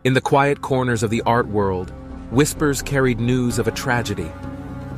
In the quiet corners of the art world, whispers carried news of a tragedy.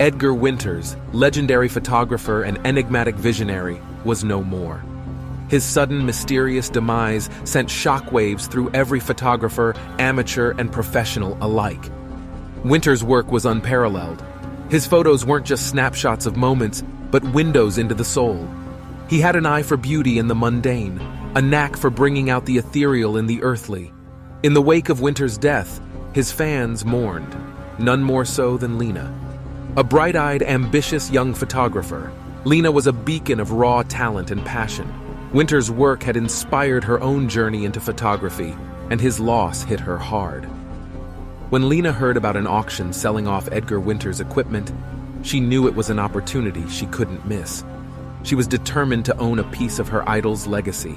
Edgar Winters, legendary photographer and enigmatic visionary, was no more. His sudden, mysterious demise sent shockwaves through every photographer, amateur and professional alike. Winters' work was unparalleled. His photos weren't just snapshots of moments, but windows into the soul. He had an eye for beauty in the mundane, a knack for bringing out the ethereal in the earthly. In the wake of Winters' death, his fans mourned, none more so than Lena. A bright-eyed, ambitious young photographer, Lena was a beacon of raw talent and passion. Winters' work had inspired her own journey into photography, and his loss hit her hard. When Lena heard about an auction selling off Edgar Winters' equipment, she knew it was an opportunity she couldn't miss. She was determined to own a piece of her idol's legacy.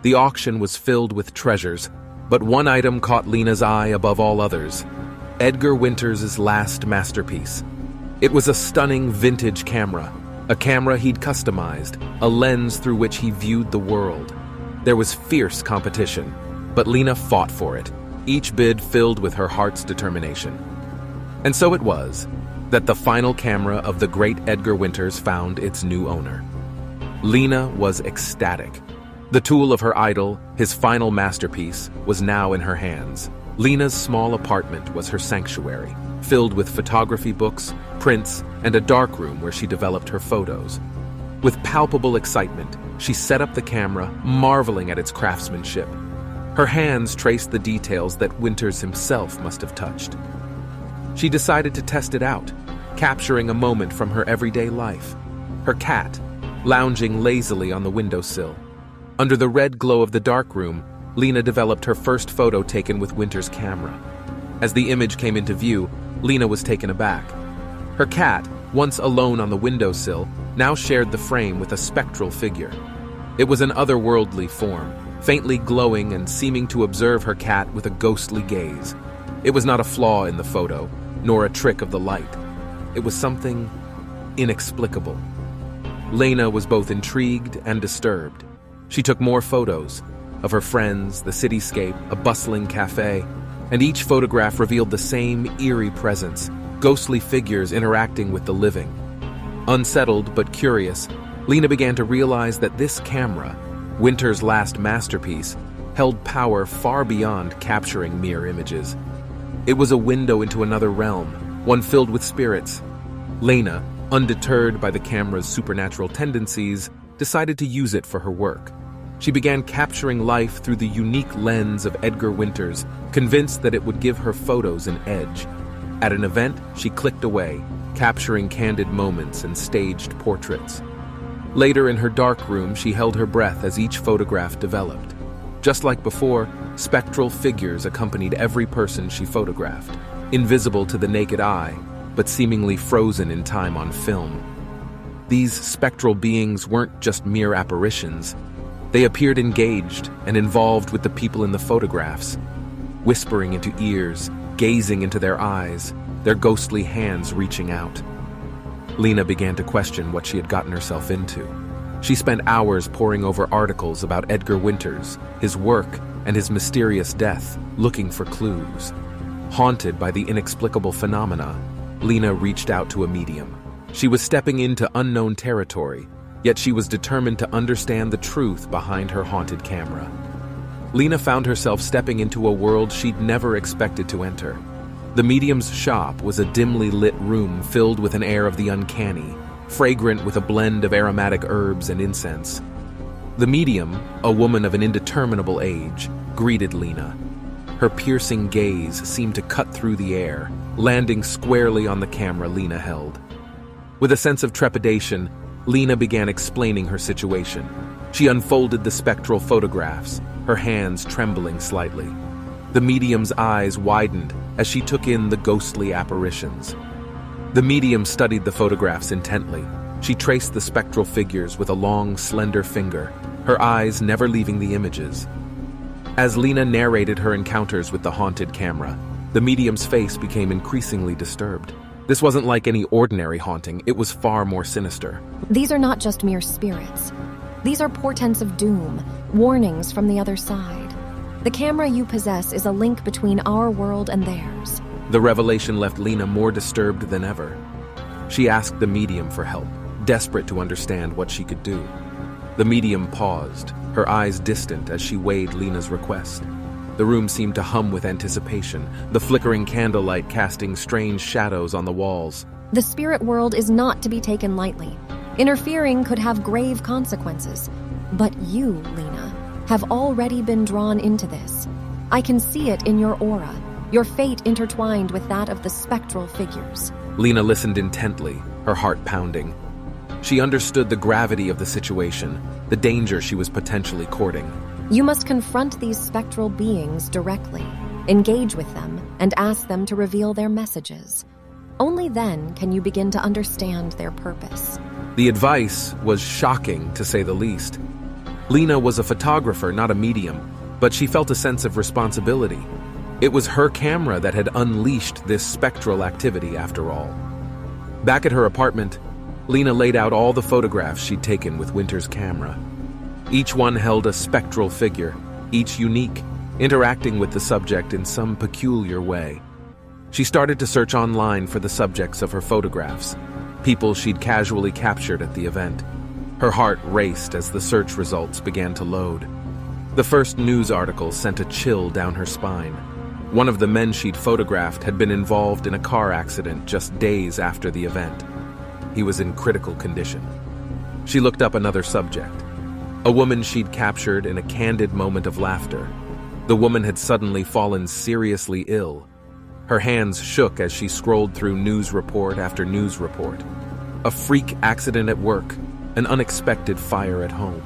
The auction was filled with treasures, but one item caught Lena's eye above all others: Edgar Winters' last masterpiece. It was a stunning vintage camera, a camera he'd customized, a lens through which he viewed the world. There was fierce competition, but Lena fought for it, each bid filled with her heart's determination. And so it was that the final camera of the great Edgar Winters found its new owner. Lena was ecstatic. The tool of her idol, his final masterpiece, was now in her hands. Lena's small apartment was her sanctuary, filled with photography books, prints, and a darkroom where she developed her photos. With palpable excitement, she set up the camera, marveling at its craftsmanship. Her hands traced the details that Winters himself must have touched. She decided to test it out, capturing a moment from her everyday life. Her cat, lounging lazily on the windowsill. Under the red glow of the darkroom, Lena developed her first photo taken with Winters' camera. As the image came into view, Lena was taken aback. Her cat, once alone on the windowsill, now shared the frame with a spectral figure. It was an otherworldly form, faintly glowing and seeming to observe her cat with a ghostly gaze. It was not a flaw in the photo, nor a trick of the light. It was something inexplicable. Lena was both intrigued and disturbed. She took more photos of her friends, the cityscape, a bustling cafe, and each photograph revealed the same eerie presence, ghostly figures interacting with the living. Unsettled but curious, Lena began to realize that this camera, Winters' last masterpiece, held power far beyond capturing mere images. It was a window into another realm, one filled with spirits. Lena, undeterred by the camera's supernatural tendencies, decided to use it for her work. She began capturing life through the unique lens of Edgar Winters, convinced that it would give her photos an edge. At an event, she clicked away, capturing candid moments and staged portraits. Later in her dark room, she held her breath as each photograph developed. Just like before, spectral figures accompanied every person she photographed, invisible to the naked eye, but seemingly frozen in time on film. These spectral beings weren't just mere apparitions. They appeared engaged and involved with the people in the photographs, whispering into ears, gazing into their eyes, their ghostly hands reaching out. Lena began to question what she had gotten herself into. She spent hours poring over articles about Edgar Winters, his work, and his mysterious death, looking for clues. Haunted by the inexplicable phenomena, Lena reached out to a medium. She was stepping into unknown territory, yet she was determined to understand the truth behind her haunted camera. Lena found herself stepping into a world she'd never expected to enter. The medium's shop was a dimly lit room filled with an air of the uncanny, fragrant with a blend of aromatic herbs and incense. The medium, a woman of an indeterminable age, greeted Lena. Her piercing gaze seemed to cut through the air, landing squarely on the camera Lena held. With a sense of trepidation, Lena began explaining her situation. She unfolded the spectral photographs, her hands trembling slightly. The medium's eyes widened as she took in the ghostly apparitions. The medium studied the photographs intently. She traced the spectral figures with a long, slender finger, her eyes never leaving the images. As Lena narrated her encounters with the haunted camera, the medium's face became increasingly disturbed. This wasn't like any ordinary haunting, it was far more sinister. These are not just mere spirits. These are portents of doom, warnings from the other side. The camera you possess is a link between our world and theirs. The revelation left Lena more disturbed than ever. She asked the medium for help, desperate to understand what she could do. The medium paused, her eyes distant as she weighed Lena's request. The room seemed to hum with anticipation, the flickering candlelight casting strange shadows on the walls. The spirit world is not to be taken lightly. Interfering could have grave consequences. But you, Lena, have already been drawn into this. I can see it in your aura, your fate intertwined with that of the spectral figures. Lena listened intently, her heart pounding. She understood the gravity of the situation, the danger she was potentially courting. You must confront these spectral beings directly, engage with them, and ask them to reveal their messages. Only then can you begin to understand their purpose. The advice was shocking, to say the least. Lena was a photographer, not a medium, but she felt a sense of responsibility. It was her camera that had unleashed this spectral activity, after all. Back at her apartment, Lena laid out all the photographs she'd taken with Winters' camera. Each one held a spectral figure, each unique, interacting with the subject in some peculiar way. She started to search online for the subjects of her photographs, people she'd casually captured at the event. Her heart raced as the search results began to load. The first news article sent a chill down her spine. One of the men she'd photographed had been involved in a car accident just days after the event. He was in critical condition. She looked up another subject. A woman she'd captured in a candid moment of laughter. The woman had suddenly fallen seriously ill. Her hands shook as she scrolled through news report after news report. A freak accident at work, an unexpected fire at home.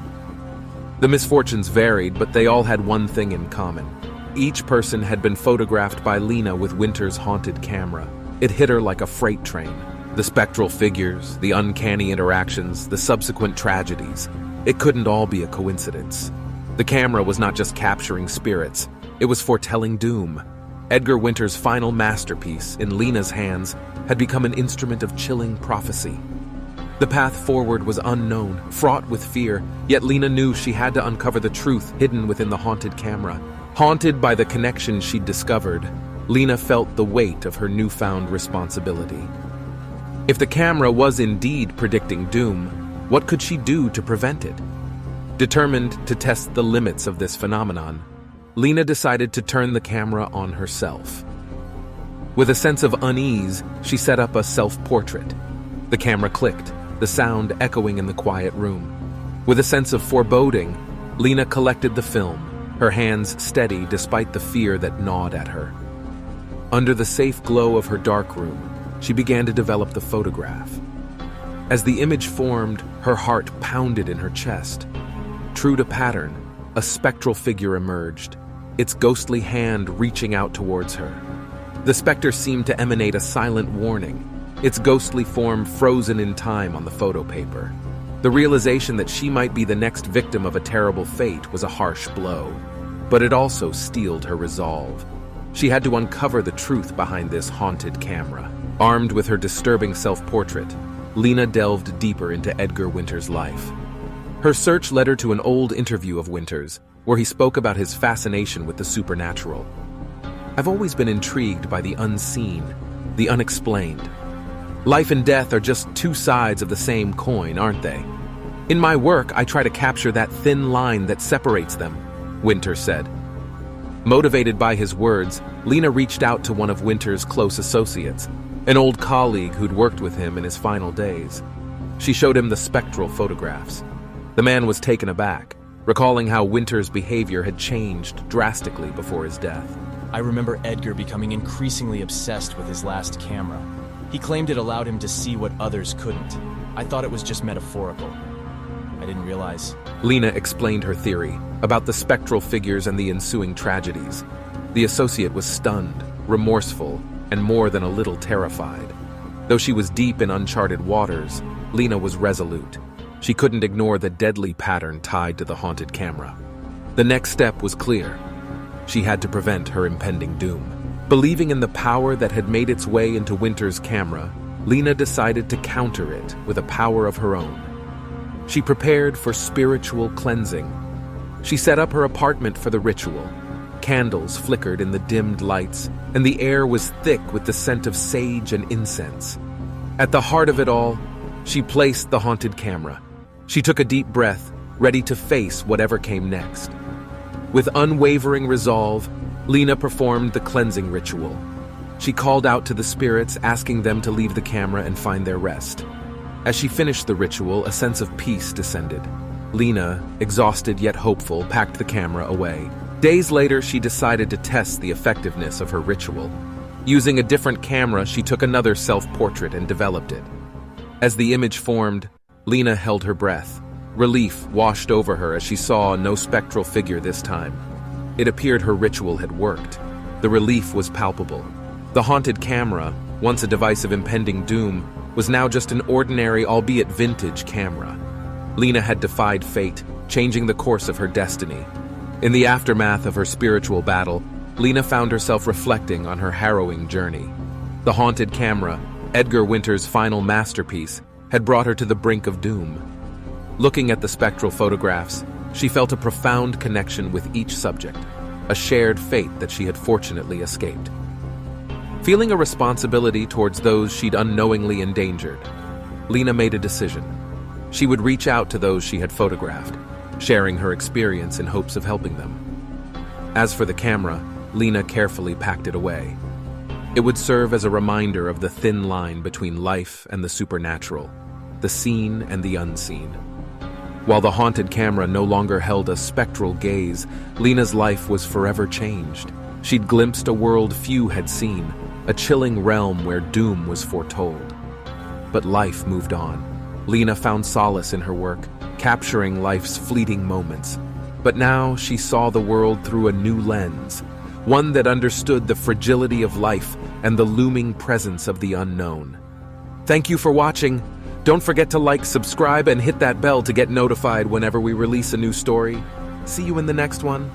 The misfortunes varied, but they all had one thing in common. Each person had been photographed by Lena with Winters' haunted camera. It hit her like a freight train. The spectral figures, the uncanny interactions, the subsequent tragedies. It couldn't all be a coincidence. The camera was not just capturing spirits, it was foretelling doom. Edgar Winters' final masterpiece, in Lena's hands, had become an instrument of chilling prophecy. The path forward was unknown, fraught with fear, yet Lena knew she had to uncover the truth hidden within the haunted camera. Haunted by the connection she'd discovered, Lena felt the weight of her newfound responsibility. If the camera was indeed predicting doom, what could she do to prevent it? Determined to test the limits of this phenomenon, Lena decided to turn the camera on herself. With a sense of unease, she set up a self-portrait. The camera clicked, the sound echoing in the quiet room. With a sense of foreboding, Lena collected the film, her hands steady despite the fear that gnawed at her. Under the safe glow of her dark room, she began to develop the photograph. As the image formed, her heart pounded in her chest. True to pattern, a spectral figure emerged, its ghostly hand reaching out towards her. The specter seemed to emanate a silent warning, its ghostly form frozen in time on the photo paper. The realization that she might be the next victim of a terrible fate was a harsh blow, but it also steeled her resolve. She had to uncover the truth behind this haunted camera. Armed with her disturbing self-portrait, Lena delved deeper into Edgar Winters' life. Her search led her to an old interview of Winters, where he spoke about his fascination with the supernatural. "I've always been intrigued by the unseen, the unexplained. Life and death are just two sides of the same coin, aren't they? In my work, I try to capture that thin line that separates them," Winters said. Motivated by his words, Lena reached out to one of Winters' close associates, an old colleague who'd worked with him in his final days. She showed him the spectral photographs. The man was taken aback, recalling how Winters' behavior had changed drastically before his death. "I remember Edgar becoming increasingly obsessed with his last camera. He claimed it allowed him to see what others couldn't. I thought it was just metaphorical. I didn't realize." Lena explained her theory about the spectral figures and the ensuing tragedies. The associate was stunned, remorseful, and more than a little terrified. Though she was deep in uncharted waters, Lena was resolute. She couldn't ignore the deadly pattern tied to the haunted camera. The next step was clear. She had to prevent her impending doom. Believing in the power that had made its way into Winters' camera, Lena decided to counter it with a power of her own. She prepared for spiritual cleansing. She set up her apartment for the ritual, Candles flickered in the dimmed lights, and the air was thick with the scent of sage and incense. At the heart of it all, she placed the haunted camera. She took a deep breath, ready to face whatever came next. With unwavering resolve, Lena performed the cleansing ritual. She called out to the spirits, asking them to leave the camera and find their rest. As she finished the ritual, a sense of peace descended. Lena, exhausted yet hopeful, packed the camera away. Days later, she decided to test the effectiveness of her ritual. Using a different camera, she took another self-portrait and developed it. As the image formed, Lena held her breath. Relief washed over her as she saw no spectral figure this time. It appeared her ritual had worked. The relief was palpable. The haunted camera, once a device of impending doom, was now just an ordinary, albeit vintage camera. Lena had defied fate, changing the course of her destiny. In the aftermath of her spiritual battle, Lena found herself reflecting on her harrowing journey. The haunted camera, Edgar Winters' final masterpiece, had brought her to the brink of doom. Looking at the spectral photographs, she felt a profound connection with each subject, a shared fate that she had fortunately escaped. Feeling a responsibility towards those she'd unknowingly endangered, Lena made a decision. She would reach out to those she had photographed, sharing her experience in hopes of helping them. As for the camera, Lena carefully packed it away. It would serve as a reminder of the thin line between life and the supernatural, the seen and the unseen. While the haunted camera no longer held a spectral gaze, Lena's life was forever changed. She'd glimpsed a world few had seen, a chilling realm where doom was foretold. But life moved on. Lena found solace in her work, capturing life's fleeting moments. But now she saw the world through a new lens, one that understood the fragility of life and the looming presence of the unknown. Thank you for watching. Don't forget to like, subscribe, and hit that bell to get notified whenever we release a new story. See you in the next one.